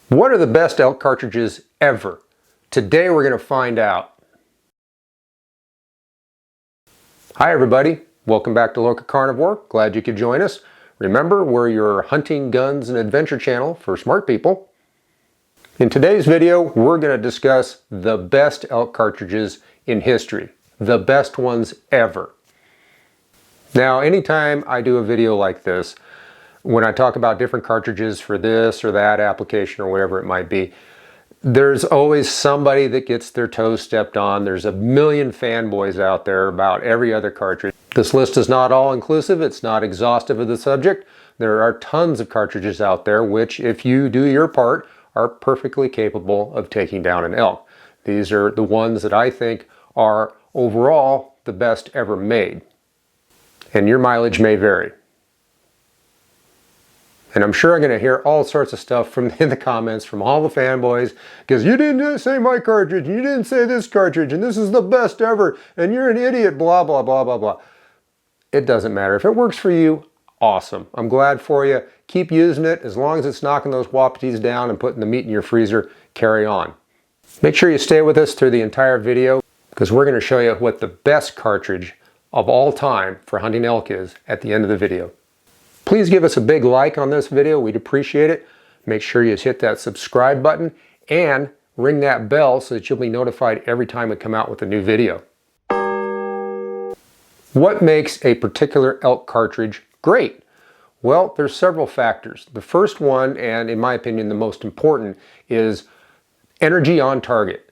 What are the best elk cartridges ever? Today we're going to find out. Hi everybody, welcome back to LocaCarnivore. Glad you could join us. Remember, we're your hunting, guns, and adventure channel for smart people. In today's video, we're going to discuss the best elk cartridges in history. The best ones ever. Now, anytime I do a video like this, when I talk about different cartridges for this or that application or whatever it might be, there's always somebody that gets their toes stepped on. There's a million fanboys out there about every other cartridge. This list is not all inclusive. It's not exhaustive of the subject. There are tons of cartridges out there which, if you do your part, are perfectly capable of taking down an elk. These are the ones that I think are overall the best ever made. And your mileage may vary. And I'm sure I'm going to hear all sorts of stuff in the comments from all the fanboys, because you didn't say my cartridge, and you didn't say this cartridge, and this is the best ever, and you're an idiot, blah, blah, blah, blah, blah. It doesn't matter. If it works for you, awesome. I'm glad for you. Keep using it. As long as it's knocking those wapatees down and putting the meat in your freezer, carry on. Make sure you stay with us through the entire video, because we're going to show you what the best cartridge of all time for hunting elk is at the end of the video. Please give us a big like on this video. We'd appreciate it. Make sure you hit that subscribe button and ring that bell so that you'll be notified every time we come out with a new video. What makes a particular elk cartridge great? Well, there's several factors. The first one, and in my opinion the most important, is energy on target.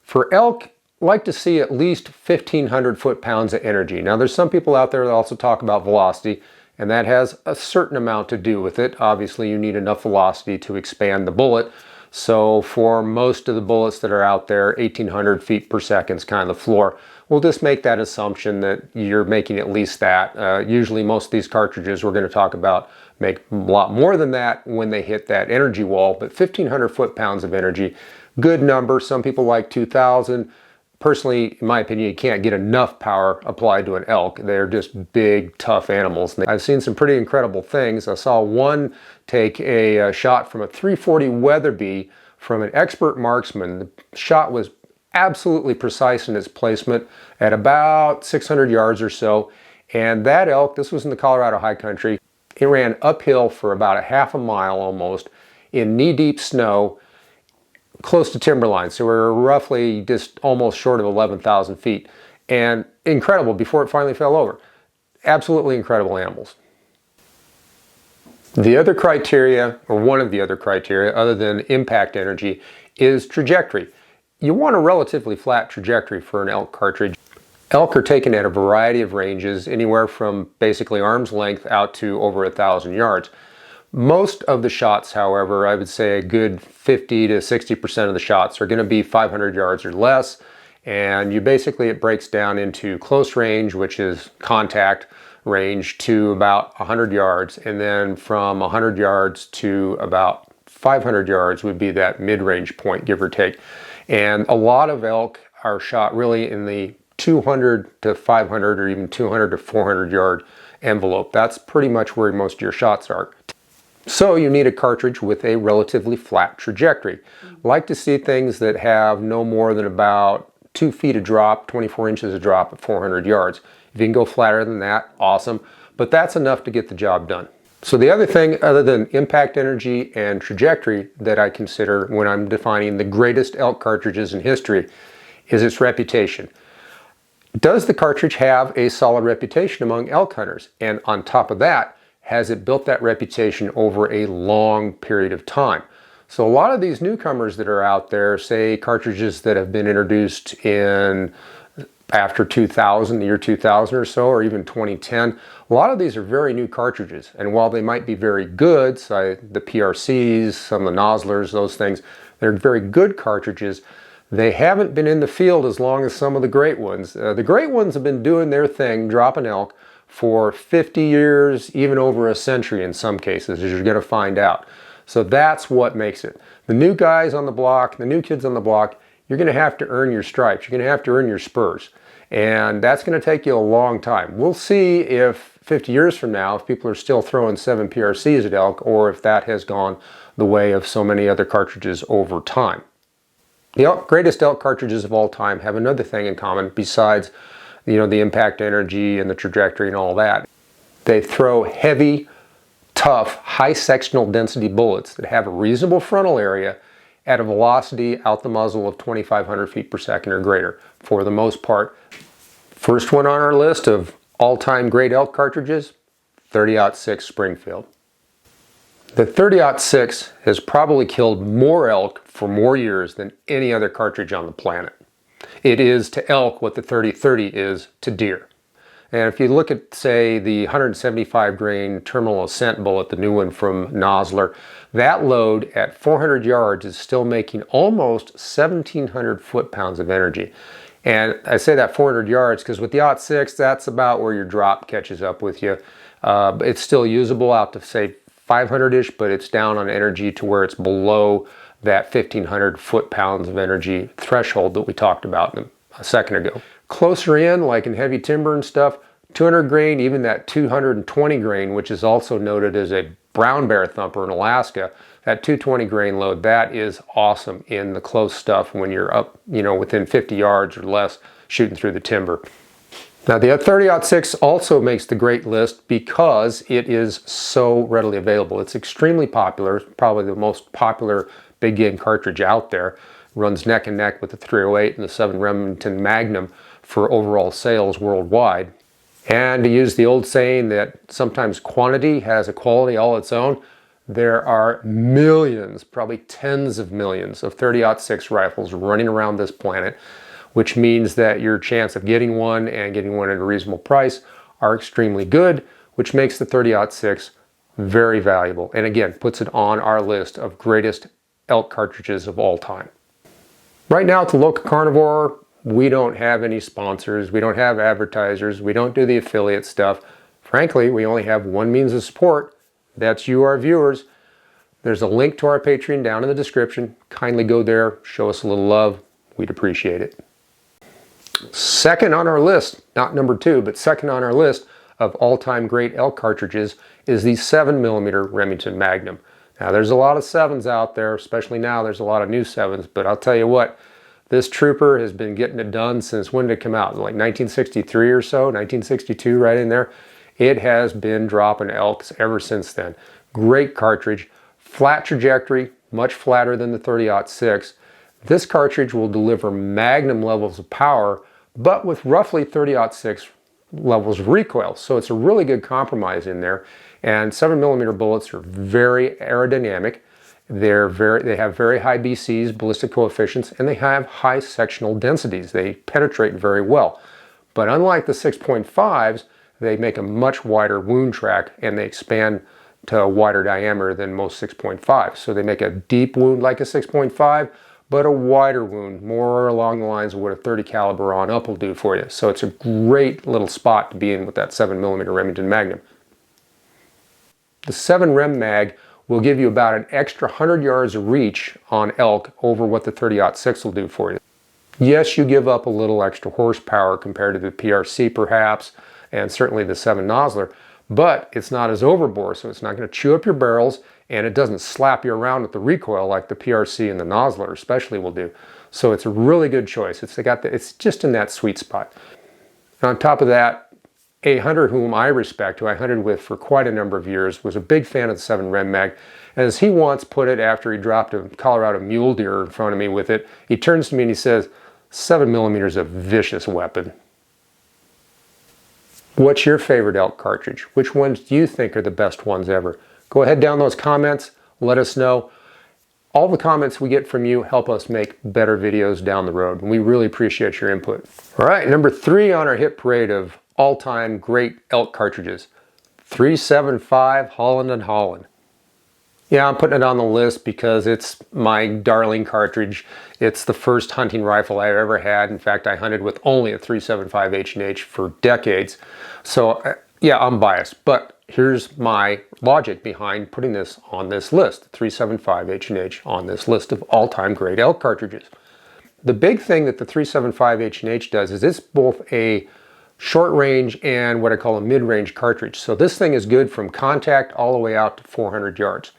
For elk, I like to see at least 1,500 foot-pounds of energy. Now, there's some people out there that also talk about velocity, and that has a certain amount to do with it. Obviously, you need enough velocity to expand the bullet. So for most of the bullets that are out there, 1,800 feet per second is kind of the floor. We'll just make that assumption that you're making at least that. Usually most of these cartridges we're going to talk about make a lot more than that when they hit that energy wall, but 1,500 foot-pounds of energy, good number. Some people like 2,000. Personally, in my opinion, you can't get enough power applied to an elk. They're just big, tough animals. I've seen some pretty incredible things. I saw one take a shot from a .340 Weatherby from an expert marksman. The shot was absolutely precise in its placement at about 600 yards or so. And that elk, this was in the Colorado high country, it ran uphill for about a half a mile almost in knee-deep snow, close to timberline, so we're roughly just almost short of 11,000 feet. And incredible before it finally fell over. Absolutely incredible animals. The other criteria, or one of the other criteria, other than impact energy, is trajectory. You want a relatively flat trajectory for an elk cartridge. Elk are taken at a variety of ranges, anywhere from basically arm's length out to over 1,000 yards. Most of the shots, however, I would say a good 50 to 60% of the shots are going to be 500 yards or less. And it breaks down into close range, which is contact range, to about 100 yards. And then from 100 yards to about 500 yards would be that mid-range point, give or take. And a lot of elk are shot really in the 200 to 500 or even 200 to 400 yard envelope. That's pretty much where most of your shots are. So you need a cartridge with a relatively flat trajectory. I like to see things that have no more than about 2 feet of drop, 24 inches of drop at 400 yards. If you can go flatter than that, awesome. But that's enough to get the job done. So the other thing, other than impact energy and trajectory, that I consider when I'm defining the greatest elk cartridges in history is its reputation. Does the cartridge have a solid reputation among elk hunters? And on top of that, has it built that reputation over a long period of time? So a lot of these newcomers that are out there, say cartridges that have been introduced in after 2000, the year 2000 or so, or even 2010, a lot of these are very new cartridges. And while they might be very good, say the PRCs, some of the Noslers, those things, they're very good cartridges. They haven't been in the field as long as some of the great ones. The great ones have been doing their thing, dropping elk, for 50 years, even over a century in some cases, as you're going to find out. So that's what makes it. The new guys on the block, the new kids on the block, you're going to have to earn your stripes. You're going to have to earn your spurs. And that's going to take you a long time. We'll see if 50 years from now, if people are still throwing 7 PRCs at elk, or if that has gone the way of so many other cartridges over time. The greatest elk cartridges of all time have another thing in common besides, the impact energy and the trajectory and all that. They throw heavy, tough, high sectional density bullets that have a reasonable frontal area at a velocity out the muzzle of 2,500 feet per second or greater, for the most part. First one on our list of all-time great elk cartridges, 30-06 Springfield. The 30-06 has probably killed more elk for more years than any other cartridge on the planet. It is to elk what the 30-30 is to deer. And if you look at, say, the 175 grain terminal ascent bullet, the new one from Nosler, that load at 400 yards is still making almost 1,700 foot-pounds of energy. And I say that 400 yards because with the 06, that's about where your drop catches up with you. It's still usable out to, say, 500-ish, but it's down on energy to where it's below that 1,500 foot-pounds of energy threshold that we talked about a second ago. Closer in, like in heavy timber and stuff, 200 grain, even that 220 grain, which is also noted as a brown bear thumper in Alaska, that 220 grain load, that is awesome in the close stuff when you're up, within 50 yards or less shooting through the timber. Now the 30-06 also makes the great list because it is so readily available. It's extremely popular, probably the most popular big game cartridge out there. Runs neck and neck with the 308 and the 7 Remington Magnum for overall sales worldwide. And to use the old saying that sometimes quantity has a quality all its own, there are millions, probably tens of millions of 30-06 rifles running around this planet, which means that your chance of getting one and getting one at a reasonable price are extremely good, which makes the 30-06 very valuable. And again, puts it on our list of greatest elk cartridges of all time. Right now at the LocaCarnivore, we don't have any sponsors, we don't have advertisers, we don't do the affiliate stuff. Frankly, we only have one means of support. That's you, our viewers. There's a link to our Patreon down in the description. Kindly go there, show us a little love. We'd appreciate it. Second on our list, not number 2, but second on our list of all-time great elk cartridges is the 7mm Remington Magnum. Now there's a lot of 7s out there, especially now there's a lot of new 7s, but I'll tell you what, this trooper has been getting it done since when did it come out? Like 1963 or so, 1962, right in there. It has been dropping elks ever since then. Great cartridge, flat trajectory, much flatter than the 30-06. This cartridge will deliver magnum levels of power, but with roughly 30-06 levels of recoil. So it's a really good compromise in there. And 7mm bullets are very aerodynamic. They have very high BCs, ballistic coefficients, and they have high sectional densities. They penetrate very well. But unlike the 6.5s, they make a much wider wound track and they expand to a wider diameter than most 6.5s. So they make a deep wound like a 6.5, but a wider wound, more along the lines of what a 30 caliber on up will do for you. So it's a great little spot to be in with that 7mm Remington Magnum. The 7 Rem Mag will give you about an extra 100 yards of reach on elk over what the 30-06 will do for you. Yes, you give up a little extra horsepower compared to the PRC perhaps, and certainly the 7 Nosler, but it's not as overbore, so it's not going to chew up your barrels, and it doesn't slap you around with the recoil like the PRC and the Nosler especially will do. So it's a really good choice. It's just in that sweet spot. And on top of that, a hunter whom I respect, who I hunted with for quite a number of years, was a big fan of the 7 Rem Mag. And as he once put it after he dropped a Colorado mule deer in front of me with it, he turns to me and he says, 7mm is a vicious weapon. What's your favorite elk cartridge? Which ones do you think are the best ones ever? Go ahead down those comments, let us know. All the comments we get from you help us make better videos down the road, and we really appreciate your input. All right, number 3 on our hit parade of all-time great elk cartridges, 375 Holland & Holland. Yeah, I'm putting it on the list because it's my darling cartridge. It's the first hunting rifle I ever had. In fact, I hunted with only a 375 H&H for decades. So yeah, I'm biased, but here's my logic behind putting this on this list, 375 H&H on this list of all-time great elk cartridges. The big thing that the 375 H&H does is it's both a short range and what I call a mid-range cartridge. So this thing is good from contact all the way out to 400 yards.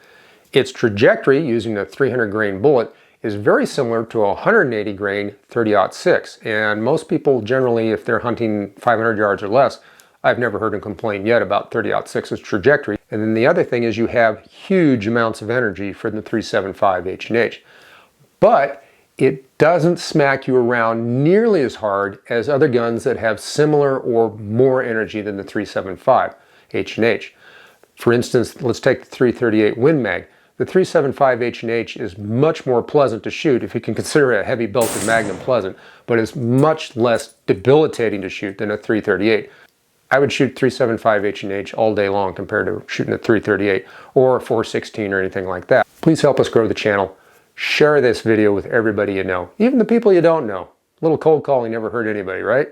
Its trajectory using a 300 grain bullet is very similar to a 180 grain 30-06, and most people generally, if they're hunting 500 yards or less, I've never heard them complain yet about 30-06's trajectory. And then the other thing is you have huge amounts of energy for the 375 H&H, but it doesn't smack you around nearly as hard as other guns that have similar or more energy than the 375 H&H. For instance, let's take the 338 Win Mag. The 375 H&H is much more pleasant to shoot, if you can consider a heavy belted Magnum pleasant, but it's much less debilitating to shoot than a 338. I would shoot 375 H&H all day long compared to shooting a 338 or a 416 or anything like that. Please help us grow the channel. Share this video with everybody you know, even the people you don't know. A little cold calling never hurt anybody, right?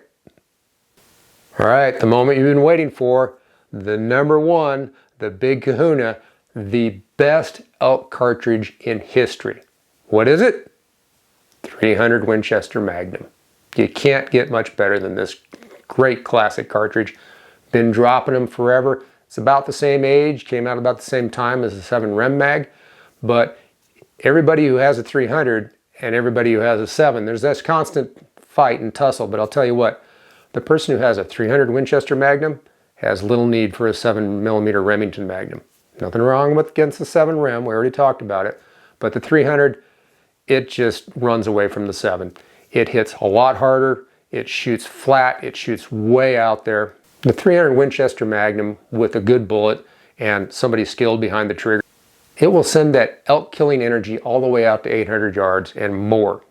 All right, the moment you've been waiting for, the number one, the big kahuna, the best elk cartridge in history. What is it? 300 Winchester Magnum. You can't get much better than this great classic cartridge. Been dropping them forever. It's about the same age, came out about the same time as the 7 Rem Mag, but everybody who has a 300 and everybody who has a 7, there's this constant fight and tussle, but I'll tell you what, the person who has a 300 Winchester Magnum has little need for a 7mm Remington Magnum. Nothing wrong with against the 7 Rem, we already talked about it, but the 300, it just runs away from the 7. It hits a lot harder, it shoots flat, it shoots way out there. The 300 Winchester Magnum with a good bullet and somebody skilled behind the trigger, it will send that elk killing energy all the way out to 800 yards and more.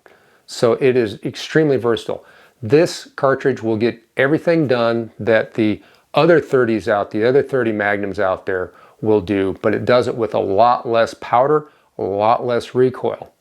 So it is extremely versatile. This cartridge will get everything done that the other 30s out, the other 30 Magnums out there will do, but it does it with a lot less powder, a lot less recoil.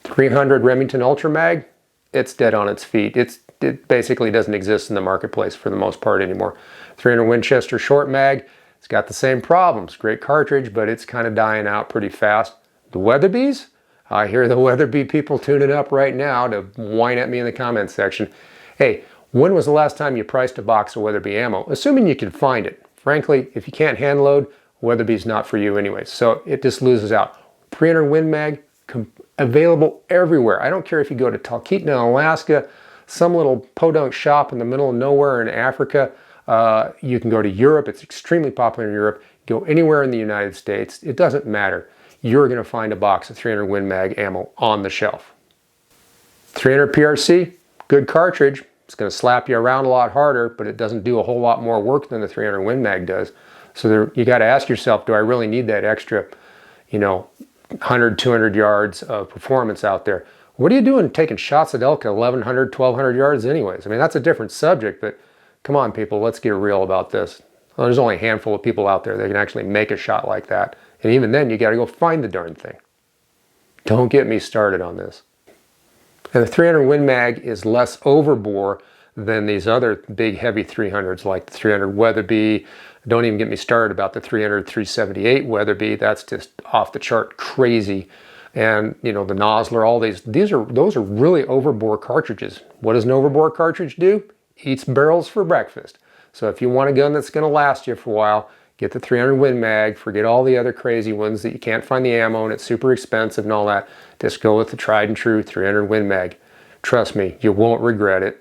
300 Remington Ultra Mag, it's dead on its feet. It basically doesn't exist in the marketplace for the most part anymore. 300 Winchester Short Mag, it's got the same problems. Great cartridge, but it's kind of dying out pretty fast. The Weatherbees, I hear the Weatherby people tuning up right now to whine at me in the comments section. Hey, when was the last time you priced a box of Weatherby ammo? Assuming you can find it. Frankly, if you can't hand load, Weatherby's not for you anyway, so it just loses out. 300 Win Mag, available everywhere. I don't care if you go to Talkeetna, Alaska, some little podunk shop in the middle of nowhere in Africa. You can go to Europe, it's extremely popular in Europe. Go anywhere in the United States, it doesn't matter. You're going to find a box of 300 Win Mag ammo on the shelf. 300 PRC, good cartridge. It's going to slap you around a lot harder, but it doesn't do a whole lot more work than the 300 Win Mag does. So you got to ask yourself, do I really need that extra, 100, 200 yards of performance out there? What are you doing taking shots at elk at 1,100, 1,200 yards anyways? I mean, that's a different subject, but come on, people, let's get real about this. Well, there's only a handful of people out there that can actually make a shot like that. And even then, you got to go find the darn thing. Don't get me started on this. And the 300 Win Mag is less overbore than these other big heavy 300s like the 300 Weatherby. Don't even get me started about the 300 378 Weatherby. That's just off the chart crazy. And the Nosler, all those are really overbore cartridges. What does an overbore cartridge do? Eats barrels for breakfast. So if you want a gun that's going to last you for a while, get the 300 Win Mag, forget all the other crazy ones that you can't find the ammo and it's super expensive and all that. Just go with the tried and true 300 Win Mag. Trust me, you won't regret it.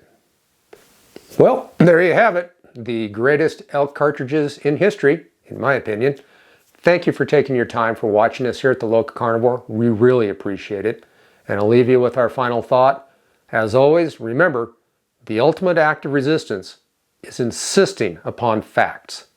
Well, there you have it. The greatest elk cartridges in history, in my opinion. Thank you for taking your time for watching us here at the LocaCarnivore. We really appreciate it. And I'll leave you with our final thought. As always, remember, the ultimate act of resistance is insisting upon facts.